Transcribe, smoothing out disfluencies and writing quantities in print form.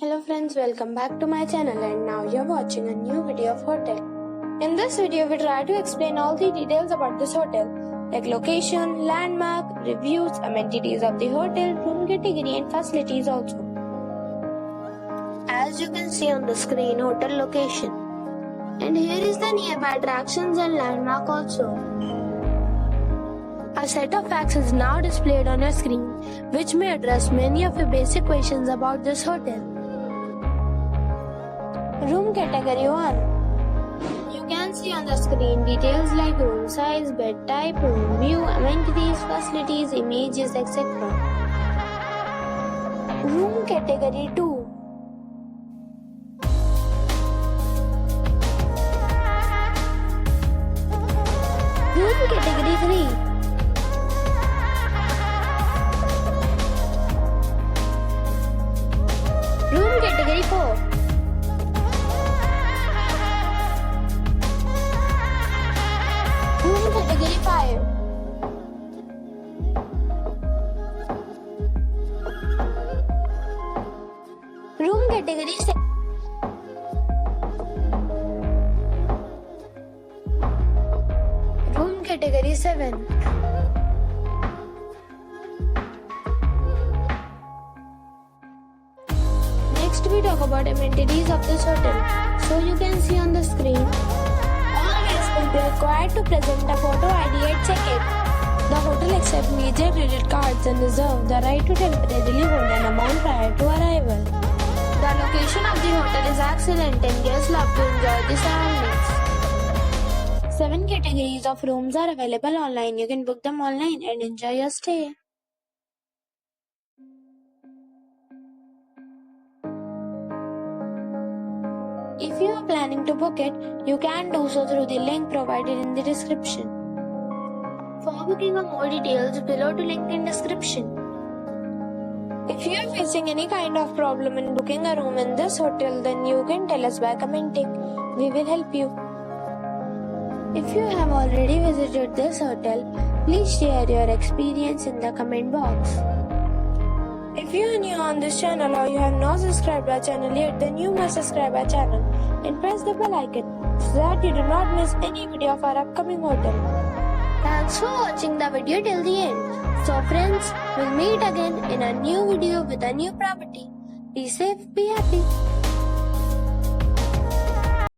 Hello friends, welcome back to my channel and now you're watching a new video of hotel. In this video, we try to explain all the details about this hotel, like location, landmark, reviews, amenities of the hotel, room category and facilities also. As you can see on the screen, hotel location. And here is the nearby attractions and landmark also. A set of facts is now displayed on your screen, which may address many of your basic questions about this hotel. Room category 1. You can see on the screen details like room size, bed type, room view, amenities, facilities, images, etc. Room category 2. Room category 3. Room category 4. Room category 5. Room category 6. Room category 7. Next we talk about amenities of this hotel. So you can see on the screen, all guests will be required to present a photo ID at check-in. The hotel accepts major credit cards and reserves the right to temporarily hold an amount prior to arrival. The location of the hotel is excellent and guests love to enjoy the surroundings. 7 categories of rooms are available online. You can book them online and enjoy your stay. If you are planning to book it, you can do so through the link provided in the description. For booking or more details, below to link in description. If you are facing any kind of problem in booking a room in this hotel, then you can tell us by commenting. We will help you. If you have already visited this hotel, please share your experience in the comment box. If you are new on this channel or you have not subscribed our channel yet, then you must subscribe our channel and press the bell icon so that you do not miss any video of our upcoming hotel. Thanks for watching the video till the end. So friends, we'll meet again in a new video with a new property. Be safe, be happy.